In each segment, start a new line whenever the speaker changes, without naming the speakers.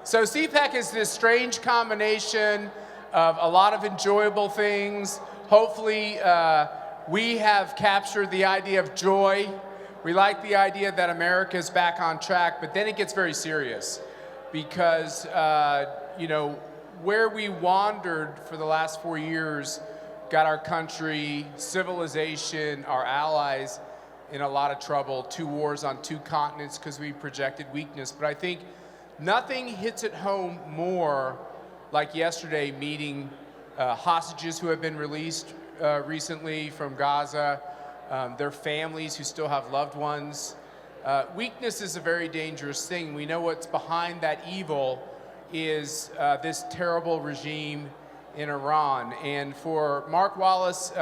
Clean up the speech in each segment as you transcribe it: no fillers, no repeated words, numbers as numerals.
So CPAC is this strange combination of a lot of enjoyable things. Hopefully, we have captured the idea of joy. We like the idea that America is back on track, but then it gets very serious because, where we wandered for the last 4 years got our country, civilization, our allies in a lot of trouble. 2 wars on 2 continents because we projected weakness. But I think nothing hits it home more like yesterday meeting hostages who have been released recently from Gaza, their families who still have loved ones. Weakness is a very dangerous thing. We know what's behind that evil is this terrible regime in Iran. And for Mark Wallace,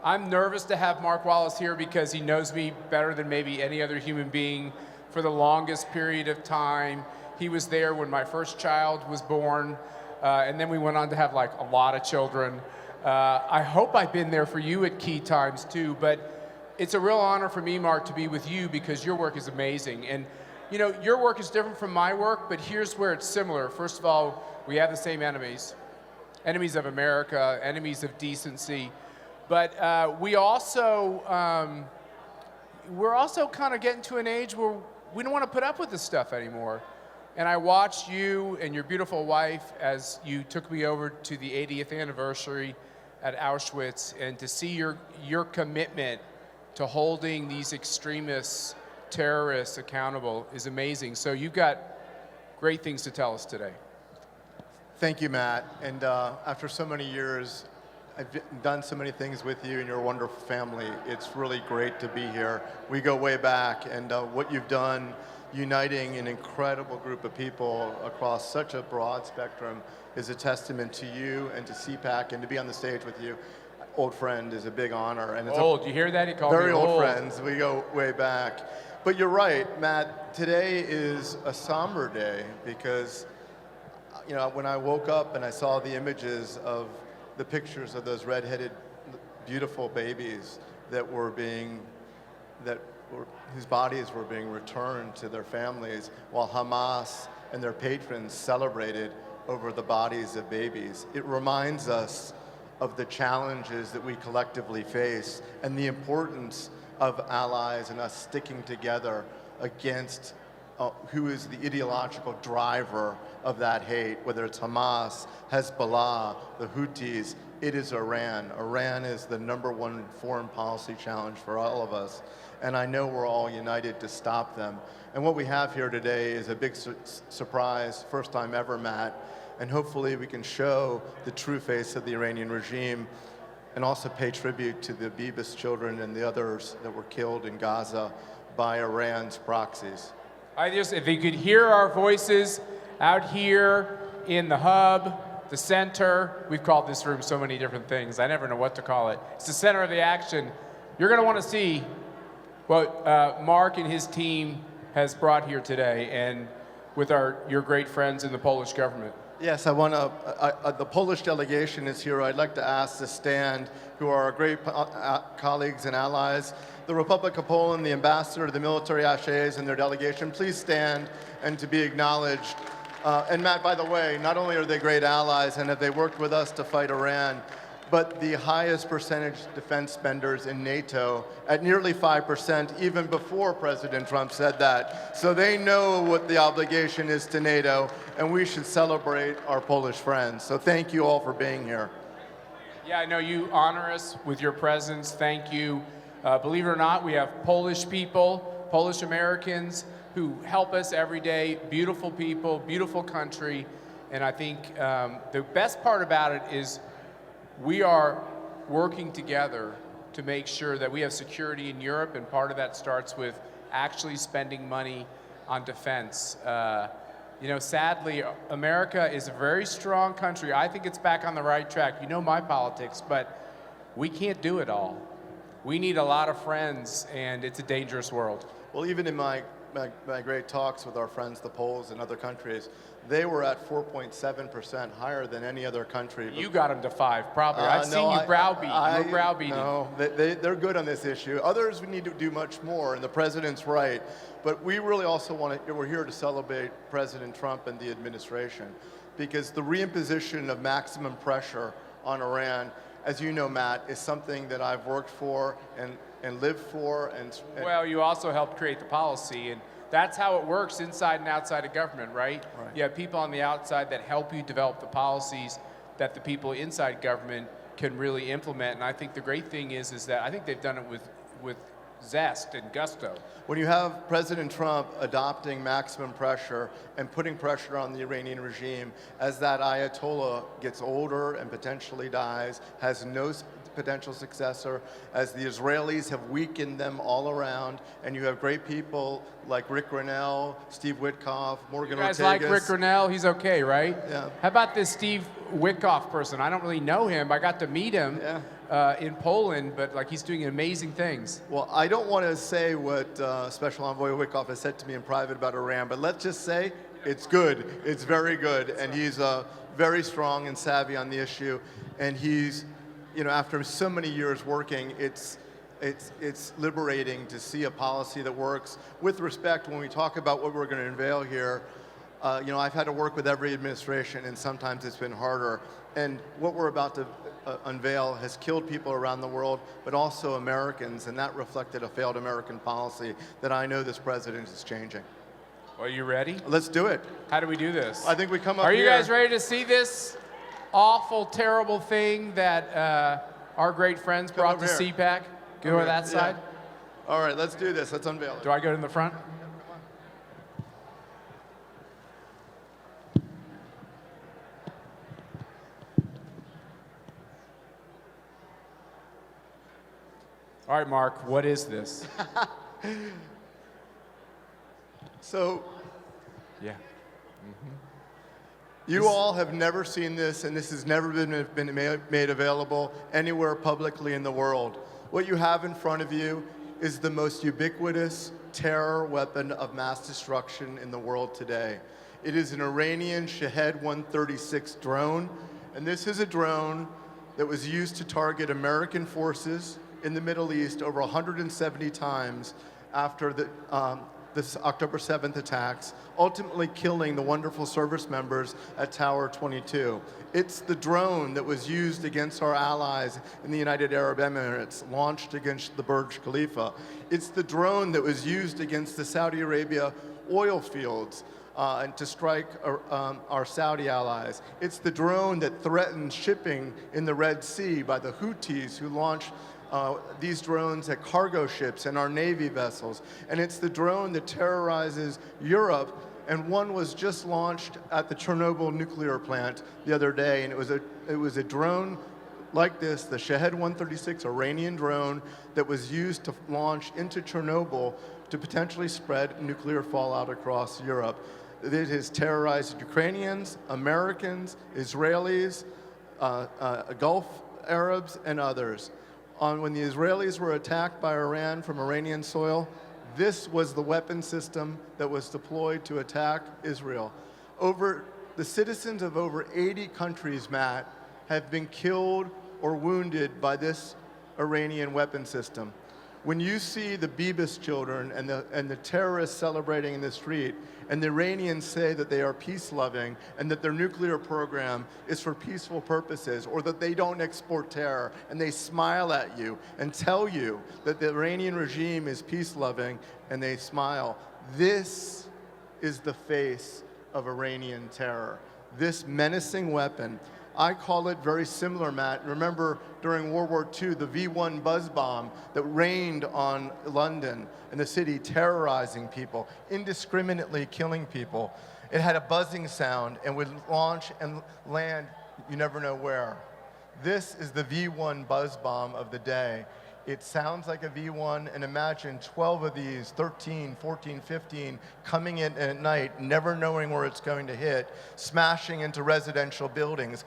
I'm nervous to have Mark Wallace here because he knows me better than maybe any other human being for the longest period of time. He was there when my first child was born, and then we went on to have like a lot of children. I hope I've been there for you at key times too, but it's a real honor for me, Mark, to be with you because your work is amazing. And your work is different from my work, but here's where it's similar. First of all, we have the same enemies. Enemies of America, enemies of decency. But we're also kind of getting to an age where we don't want to put up with this stuff anymore. And I watched you and your beautiful wife as you took me over to the 80th anniversary at Auschwitz, and to see your commitment to holding these extremists, terrorists accountable is amazing. So you've got great things to tell us today.
Thank you, Matt. And after so many years, I've done so many things with you and your wonderful family. It's really great to be here. We go way back, and what you've done, uniting an incredible group of people across such a broad spectrum, is a testament to you and to CPAC, and to be on the stage with you, old friend, is a big honor. And it's
old, you hear that? He called me
very
old.
old friends. We go way back. But you're right, Matt. Today is a somber day because when I woke up and I saw the images of the pictures of those red-headed, beautiful babies whose bodies were being returned to their families while Hamas and their patrons celebrated over the bodies of babies. It reminds us of the challenges that we collectively face and the importance of allies and us sticking together against who is the ideological driver of that hate, whether it's Hamas, Hezbollah, the Houthis. It is Iran. Iran is the #1 foreign policy challenge for all of us. And I know we're all united to stop them. And what we have here today is a big surprise, first time ever, Matt. And hopefully we can show the true face of the Iranian regime and also pay tribute to the Bibas children and the others that were killed in Gaza by Iran's proxies.
If you could hear our voices out here in the hub, the center, we've called this room so many different things. I never know what to call it. It's the center of the action. You're going to want to see what Mark and his team has brought here today, and with your great friends in the Polish government.
Yes, I want to, the Polish delegation is here. I'd like to ask to stand, who are our great colleagues and allies. The Republic of Poland, the ambassador, the military attaches, and their delegation, please stand and to be acknowledged. And Matt, by the way, not only are they great allies and have they worked with us to fight Iran, but the highest percentage defense spenders in NATO at nearly 5%, even before President Trump said that. So they know what the obligation is to NATO, and we should celebrate our Polish friends. So thank you all for being here.
Yeah, I know you honor us with your presence. Thank you. Believe it or not, we have Polish people, Polish Americans who help us every day. Beautiful people, beautiful country. And I think the best part about it is we are working together to make sure that we have security in Europe, and part of that starts with actually spending money on defense. Sadly, America is a very strong country. I think it's back on the right track. You know my politics, but we can't do it all. We need a lot of friends, and it's a dangerous world.
Well, even in my my great talks with our friends, the Poles and other countries, they were at 4.7% higher than any other country.
You got them to 5, probably. I've seen you browbeat. You were browbeating.
No, they're good on this issue. Others, we need to do much more, and the president's right. But we really also we're here to celebrate President Trump and the administration, because the reimposition of maximum pressure on Iran, as you know, Matt, is something that I've worked for and lived for. And
well, you also helped create the policy, and that's how it works inside and outside of government, right? You have people on the outside that help you develop the policies that the people inside government can really implement. And I think the great thing is that I think they've done it with zest and gusto.
When you have President Trump adopting maximum pressure and putting pressure on the Iranian regime, as that Ayatollah gets older and potentially dies, has no potential successor, as the Israelis have weakened them all around, and you have great people like Rick Grenell, Steve Witkoff, Morgan Ortagus.
You guys like Rick Grenell? He's okay, right?
Yeah.
How about this Steve Witkoff person? I don't really know him. I got to meet him in Poland, but like he's doing amazing things.
Well, I don't want to say what Special Envoy Witkoff has said to me in private about Iran, but let's just say it's good. It's very good, and he's very strong and savvy on the issue, and he's, you know, after so many years working, it's liberating to see a policy that works. With respect, when we talk about what we're going to unveil here, you know, I've had to work with every administration, and sometimes it's been harder. And what we're about to unveil has killed people around the world, but also Americans, and that reflected a failed American policy that I know this president is changing.
Well, you ready?
Let's do it.
How do we do this?
I think we come up
Are
here.
you guys ready to see this awful, terrible thing that our great friends brought to CPAC? Go to that side.
All right, let's do this. Let's unveil it.
Do I go in the front? All right, Mark, what is this?
So,
yeah.
You all have never seen this, and this has never been made available anywhere publicly in the world. What you have in front of you is the most ubiquitous terror weapon of mass destruction in the world today. It is an Iranian Shahed 136 drone, and this is a drone that was used to target American forces in the Middle East over 170 times after the October 7th attacks, ultimately killing the wonderful service members at Tower 22. It's the drone that was used against our allies in the United Arab Emirates, launched against the Burj Khalifa. It's the drone that was used against the Saudi Arabia oil fields and to strike our Saudi allies. It's the drone that threatened shipping in the Red Sea by the Houthis, who launched these drones at cargo ships and our Navy vessels. And it's the drone that terrorizes Europe, and one was just launched at the Chernobyl nuclear plant the other day, and it was a drone like this, the Shahed 136 Iranian drone that was used to launch into Chernobyl to potentially spread nuclear fallout across Europe. It has terrorized Ukrainians, Americans, Israelis, Gulf Arabs, and others. When the Israelis were attacked by Iran from Iranian soil, this was the weapon system that was deployed to attack Israel. The citizens of over 80 countries, Matt, have been killed or wounded by this Iranian weapon system. When you see the Bibas children and the terrorists celebrating in the street, and the Iranians say that they are peace-loving and that their nuclear program is for peaceful purposes, or that they don't export terror, and they smile at you and tell you that the Iranian regime is peace-loving, and they smile, this is the face of Iranian terror. This menacing weapon. I call it very similar, Matt. Remember, during World War II, the V-1 buzz bomb that rained on London and the city, terrorizing people, indiscriminately killing people. It had a buzzing sound and would launch and land, you never know where. This is the V-1 buzz bomb of the day. It sounds like a V1, and imagine 12 of these, 13, 14, 15, coming in at night, never knowing where it's going to hit, smashing into residential buildings,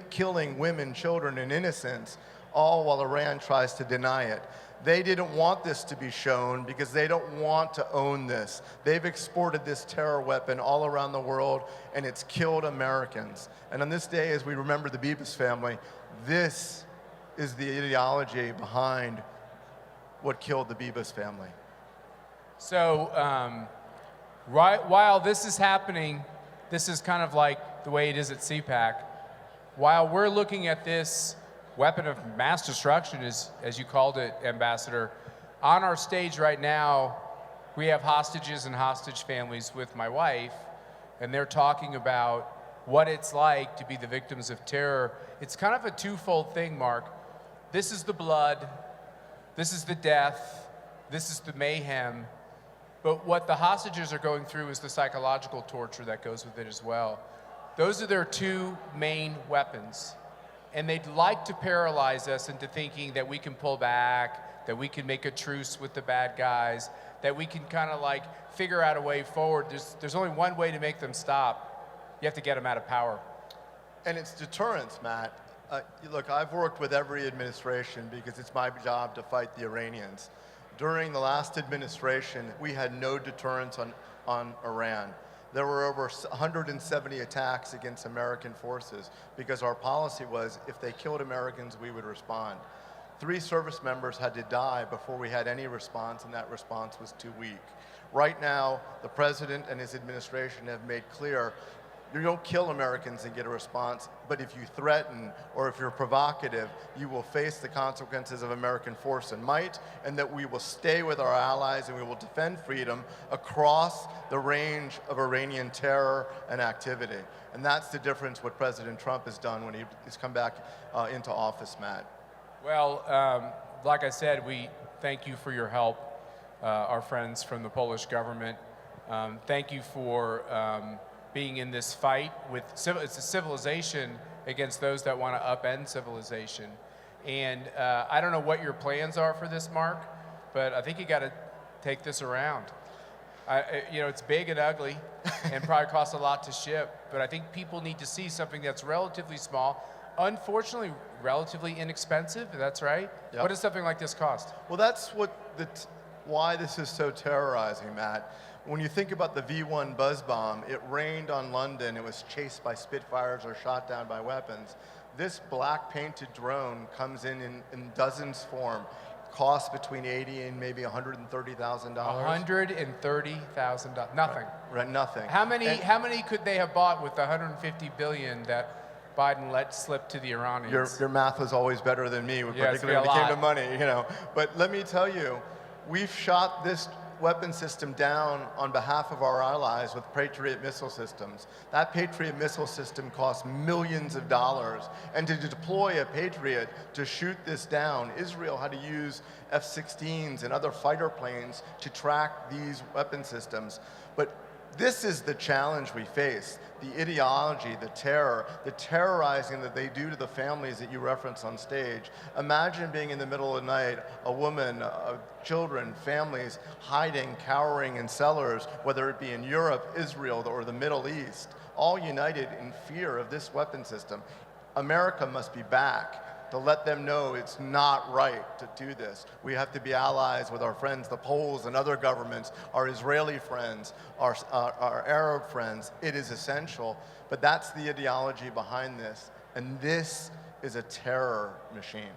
killing women, children, and innocents. all while Iran tries to deny it. They didn't want this to be shown because they don't want to own this. They've exported this terror weapon all around the world, and it's killed Americans. And on this day, as we remember the Bibas family, this is the ideology behind what killed the Bibas family.
So while this is happening, this is kind of like the way it is at CPAC. While we're looking at this weapon of mass destruction, as you called it, Ambassador, on our stage right now, we have hostages and hostage families with my wife, and they're talking about what it's like to be the victims of terror. It's kind of a twofold thing, Mark. This is the blood, this is the death, this is the mayhem, but what the hostages are going through is the psychological torture that goes with it as well. Those are their two main weapons. And they'd like to paralyze us into thinking that we can pull back, that we can make a truce with the bad guys, that we can kind of like figure out a way forward. There's only one way to make them stop. You have to get them out of power.
And it's deterrence, Matt. Look, I've worked with every administration because it's my job to fight the Iranians. During the last administration, we had no deterrence on Iran. There were over 170 attacks against American forces because our policy was if they killed Americans, we would respond. 3 service members had to die before we had any response, and that response was too weak. Right now, the president and his administration have made clear you don't kill Americans and get a response, but if you threaten or if you're provocative, you will face the consequences of American force and might, and that we will stay with our allies and we will defend freedom across the range of Iranian terror and activity. And that's the difference what President Trump has done when he's come back into office, Matt.
Well, like I said, we thank you for your help, our friends from the Polish government. Thank you for being in this fight with it's a civilization against those that want to upend civilization. And I don't know what your plans are for this, Mark, but I think you got to take this around. You know, it's big and ugly and probably costs a lot to ship, but I think people need to see something that's relatively small, unfortunately relatively inexpensive. That's right. Yep. What does something like this cost?
Well, that's what why this is so terrorizing, Matt. When you think about the V1 buzz bomb, it rained on London, it was chased by Spitfires or shot down by weapons. This black painted drone comes in dozens form, costs between $80,000 and maybe $130,000.
$130,000, nothing.
Right, nothing.
How many could they have bought with the $150 billion that Biden let slip to the Iranians?
Your math was always better than me, particularly when it came to money, you know. But let me tell you, we've shot this weapon system down on behalf of our allies with Patriot missile systems. That Patriot missile system costs millions of dollars. And to deploy a Patriot to shoot this down, Israel had to use F-16s and other fighter planes to track these weapon systems. But this is the challenge we face, the ideology, the terror, the terrorizing that they do to the families that you reference on stage. Imagine being in the middle of the night, a woman, children, families, hiding, cowering in cellars, whether it be in Europe, Israel, or the Middle East, all united in fear of this weapon system. America must be back to let them know it's not right to do this. We have to be allies with our friends, the Poles and other governments, our Israeli friends, our Arab friends. It is essential, but that's the ideology behind this. And this is a terror machine.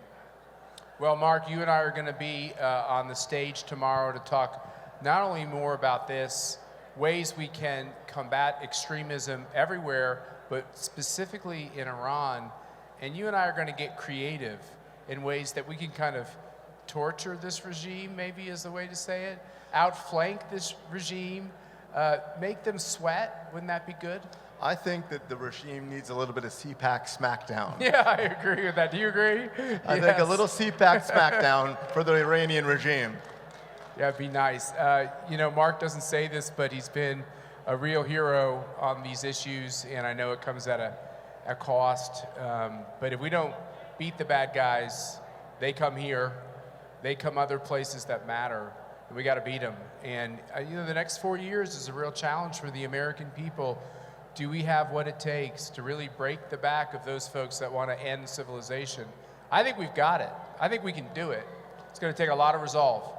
Well, Mark, you and I are going to be on the stage tomorrow to talk not only more about this, ways we can combat extremism everywhere, but specifically in Iran. And you and I are going to get creative in ways that we can kind of torture this regime, maybe is the way to say it, outflank this regime, make them sweat. Wouldn't that be good?
I think that the regime needs a little bit of CPAC smackdown.
Yeah, I agree with that. Do you agree?
I think a little CPAC smackdown for the Iranian regime.
Yeah, it'd be nice. You know, Mark doesn't say this, but he's been a real hero on these issues, and I know it comes at a cost, but if we don't beat the bad guys, they come here, they come other places that matter, and we got to beat them. And you know, the next 4 years is a real challenge for the American people. Do we have what it takes to really break the back of those folks that want to end civilization? I think we've got it. I think we can do it. It's going to take a lot of resolve.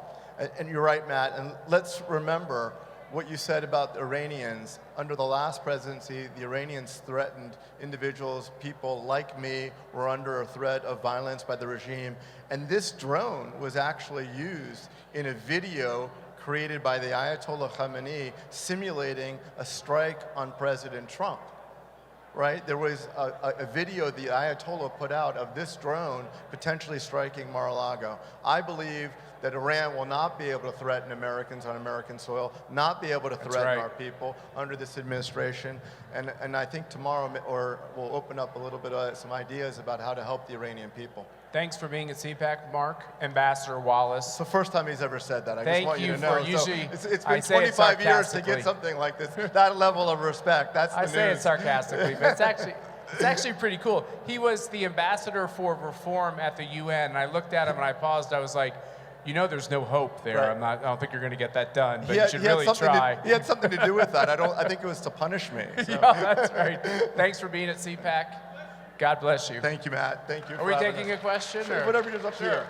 And you're right, Matt. And let's remember what you said about the Iranians. Under the last presidency, the Iranians threatened individuals, people like me, were under a threat of violence by the regime. And this drone was actually used in a video created by the Ayatollah Khamenei simulating a strike on President Trump. Right? There was a video the Ayatollah put out of this drone potentially striking Mar-a-Lago. I believe that Iran will not be able to threaten Americans on American soil, not be able to threaten our people under this administration. And I think tomorrow we'll open up a little bit of some ideas about how to help the Iranian people.
Thanks for being at CPAC, Mark. Ambassador Wallace.
It's the first time he's ever said that. I just want you to know. It's been
I say
25 years to get something like this. That level of respect. That's the news.
I say it sarcastically, but it's actually pretty cool. He was the ambassador for reform at the UN, and I looked at him and I paused. I was like, you know, there's no hope there.
Right.
I don't think you're going to get that done, but you should really try.
He had something to do with that. I think it was to punish me. So.
Yeah, that's right. Thanks for being at CPAC. God bless you.
Thank you, Matt. Thank you.
Are we taking a question?
Sure,
or?
whatever is up to you.
What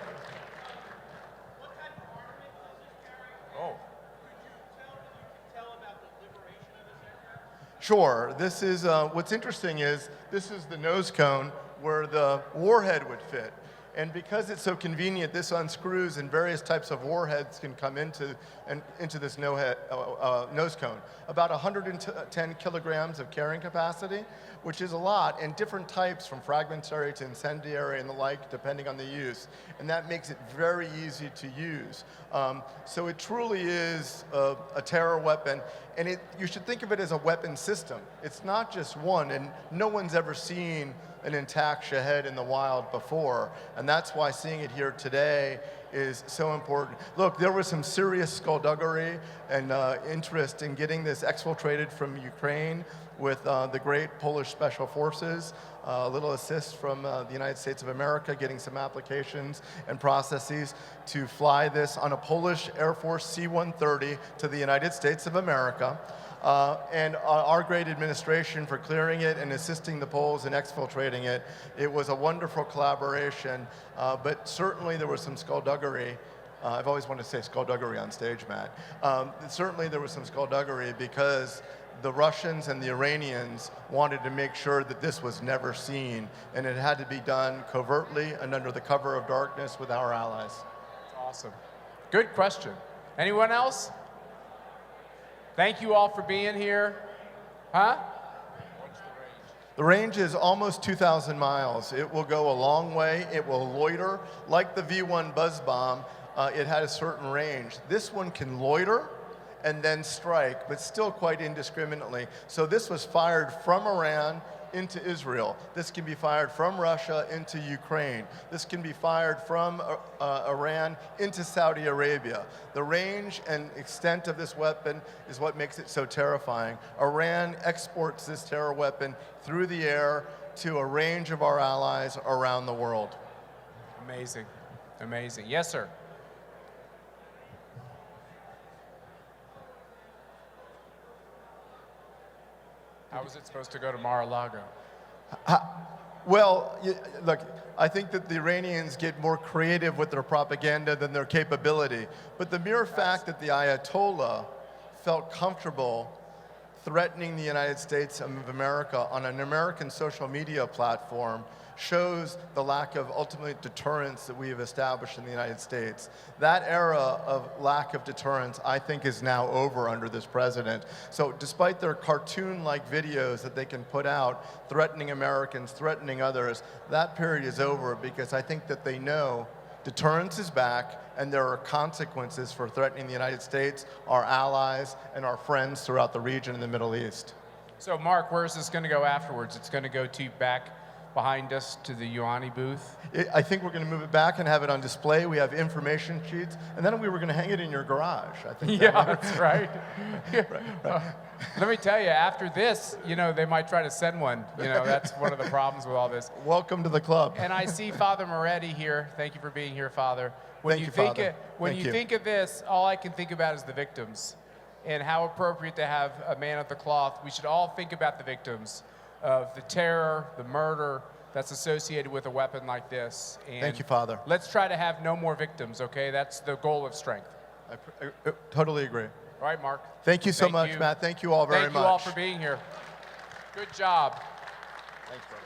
type of armament was this carrying?
Oh.
Could you tell about the liberation of this aircraft?
Sure. This is what's interesting is this is the nose cone where the warhead would fit. And because it's so convenient, this unscrews and various types of warheads can come into this nose cone. About 110 kilograms of carrying capacity, which is a lot, and different types from fragmentary to incendiary and the like, depending on the use. And that makes it very easy to use. So it truly is a terror weapon. And you should think of it as a weapon system. It's not just one, and no one's ever seen an intact Shahed in the wild before, and that's why seeing it here today is so important. Look, there was some serious skullduggery and interest in getting this exfiltrated from Ukraine with the great Polish Special Forces, a little assist from the United States of America, getting some applications and processes to fly this on a Polish Air Force C-130 to the United States of America. And our great administration for clearing it and assisting the Poles in exfiltrating it. It was a wonderful collaboration, but certainly there was some skullduggery. I've always wanted to say skullduggery on stage, Matt. Certainly there was some skullduggery because the Russians and the Iranians wanted to make sure that this was never seen, and it had to be done covertly and under the cover of darkness with our allies.
Awesome. Good question. Anyone else? Thank you all for being here. Huh?
The range is almost 2,000 miles. It will go a long way. It will loiter. Like the V-1 buzz bomb, it had a certain range. This one can loiter and then strike, but still quite indiscriminately. So this was fired from Iran into Israel. This can be fired from Russia into Ukraine. This can be fired from Iran into Saudi Arabia. The range and extent of this weapon is what makes it so terrifying. Iran exports this terror weapon through the air to a range of our allies around the world.
Amazing. Amazing. Yes, sir. How was it supposed to go to Mar-a-Lago?
Well, look, I think that the Iranians get more creative with their propaganda than their capability. But the mere fact that the Ayatollah felt comfortable threatening the United States of America on an American social media platform shows the lack of ultimate deterrence that we have established in the United States. That era of lack of deterrence, I think, is now over under this president. So despite their cartoon-like videos that they can put out threatening Americans, threatening others, that period is over because I think that they know deterrence is back and there are consequences for threatening the United States, our allies, and our friends throughout the region in the Middle East.
So Mark, where is this going to go afterwards? It's going to go back behind us to the UANI booth?
I think we're going to move it back and have it on display. We have information sheets, and then we were going to hang it in your garage. I think.
Yeah, that's right.
Right.
Let me tell you, after this, they might try to send one. That's one of the problems with all this.
Welcome to the club.
And I see Father Moretti here. Thank you for being here, Father. When
Thank
you
you,
think
Father.
when you think of this, all I can think about is the victims, and how appropriate to have a man at the cloth. We should all think about the victims of the terror, the murder, that's associated with a weapon like this. And
Thank you, Father.
let's try to have no more victims, okay? That's the goal of strength.
I totally agree.
All right, Mark.
Thank you so
Thank
much,
you.
Matt. Thank you all very much.
Thank you all for being here. Good job.
Thanks, brother.